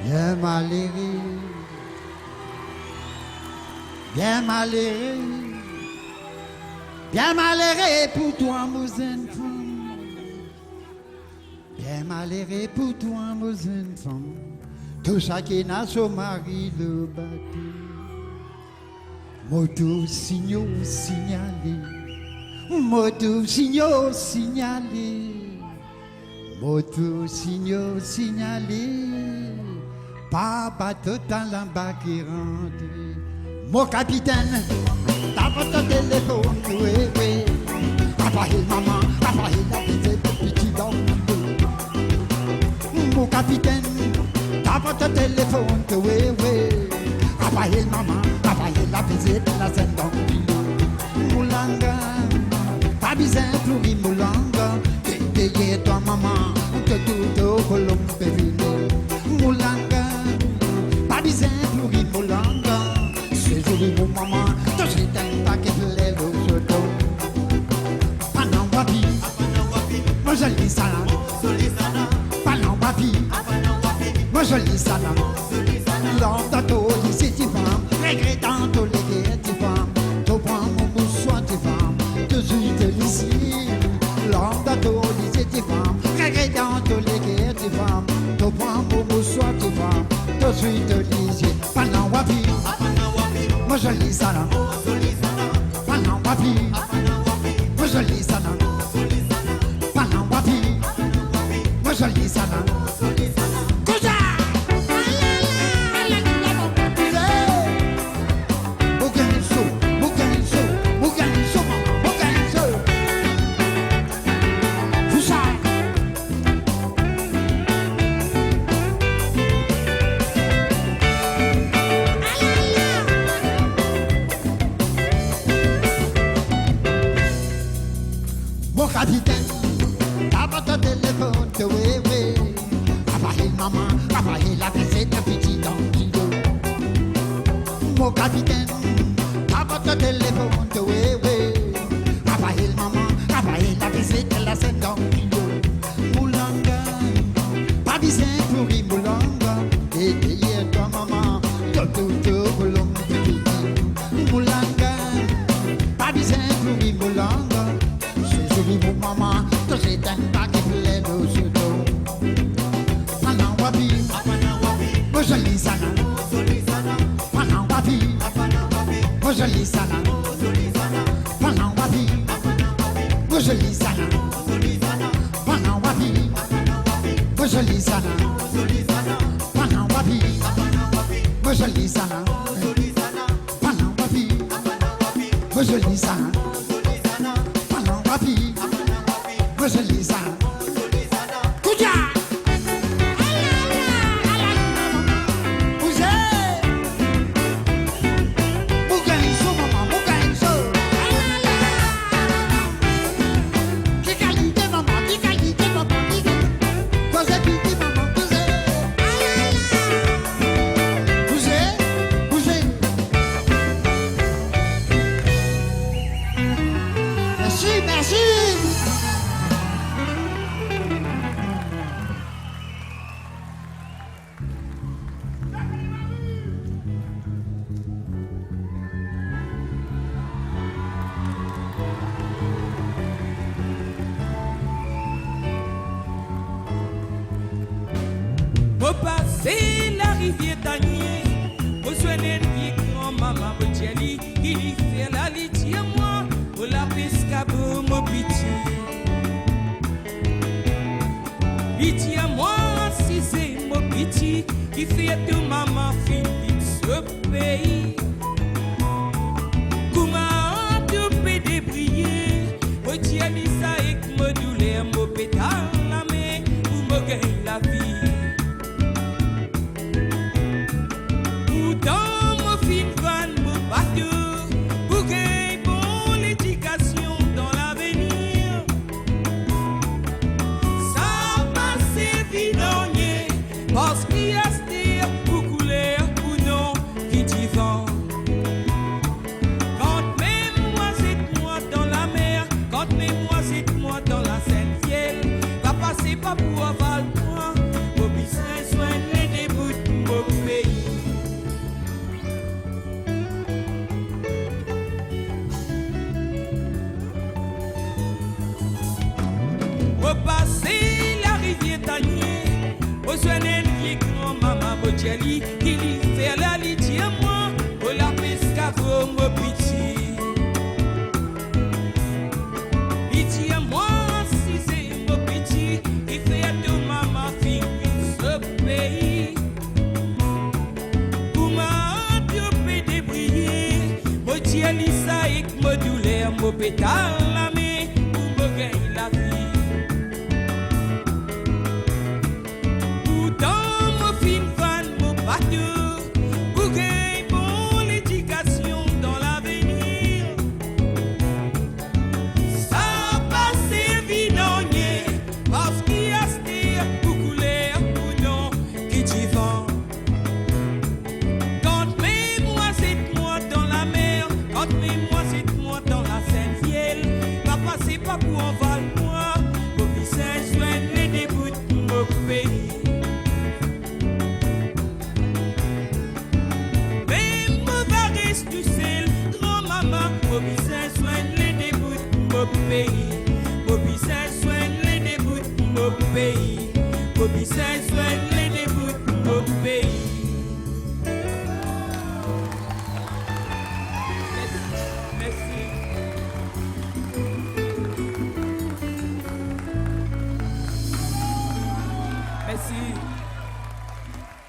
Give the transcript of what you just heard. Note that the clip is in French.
Bien malheureux, bien malheureux, bien malheureux pour toi, mon enfant. Bien malheureux pour toi, mon enfant. Tout ça qui n'a son mari le bateau. Moto signaux signalé, moto signaux signalé, moto signaux signalé. Papa tout dans la bas qui rentre. Mon capitaine, t'as votre téléphone, oui, oui. Papa et maman, papa et la petite petit bambou. Mon capitaine, t'as votre téléphone, oui, oui. Papa et maman, papa et la petite la scène bambou. Moulanga, pas besoin de moulanga. T'es toi maman, tout au colombe venu. Moulanga. Bizin pluri moulanga, c'est joli mon maman, toi j'ai un paquet de lait au soto. Panam wapi, moi je lis ça là. Panam wapi, moi je lis ça là. L'antato, ici tu vas, regrettant tous les guerres tu vas. Tu prends mon moussoir tu vas, te suis ici. L'antato, ici tu vas, regrettant tous les guerres tu vas. Tu prends mon moussoir tu vas. Tout de suite lisez, pendant wapi, moi je lis ça là. Pendant wapi, moi je lis ça là. Pendant wapi, moi je lis ça là. Cousin, capitaine, t'as pas ton téléphone, oui, oui. Papa et maman, papa et la visite de petit anguillo. Mon capitaine, t'as pas ton téléphone, oui, oui. Papa et maman, papa et la visite de la scène d'anguillo. Moulanga, pas besoin pour y moulanga. Et hier, toi maman, tout, colombe petit. Moulanga, pas besoin pour y moulanga. Mon maman, toi j'ai un paquet plein de soto. Pendant wapi, moi je lis ça là. Pendant wapi, moi je lis ça là. Pendant wapi, moi je lis ça là. Pendant wapi, moi je lis ça là. Pendant wapi, moi je lis ça là. Pendant wapi, moi je lis ça là. Moi je lis ça. Kouja! Merci! Pour passer la rivière Tanier, pour soigner le grand-maman Botiali, qui fait la litière moi, pour la pesca pour mon pitié. Pitié moi, si c'est mon pitié, qui fait tout maman finit ce pays. Comment tu peux débrier, Botiali ça et que me douleur, mon pétard la main, pour me gagner la vie. Dans mon film van, mon bateau, pour gagner pour l'éducation dans l'avenir. Ça passe évident, parce qu'il y a ce pour couler ou non, qui t'y vend. Quand même moi c'est moi dans la mer, quand même moi c'est moi dans la Sainte-Ciel, va passer pas pour aval moi, pour bien soigner des bouts de passer la rivière Tanier, au soigner qui grand-maman Bocelli, qui lui fait la litière moi, au la pescavo mon petit. Litière moi, si c'est mon petit, il fait de maman fille ce pays. Pour ma diopé débriller, Bocelli ça et que me douleur, mon pétale la main, pour me gagner la vie. Pour gagner bonne éducation dans l'avenir. Ça passe évident, parce qu'il y a ce pour couler pour non qui t'y vend. Quand mets-moi c'est moi dans la mer, quand mets-moi c'est moi dans la Sainte-Vielle. Papa c'est pas pour en val moi, pour qu'il s'insoigne les débuts de mon pays. Tu sais, grand-maman, Bobby soigne les débuts de mon pays. Bobby soigne les débuts de mon pays. Bobby soigne les débuts de mon pays.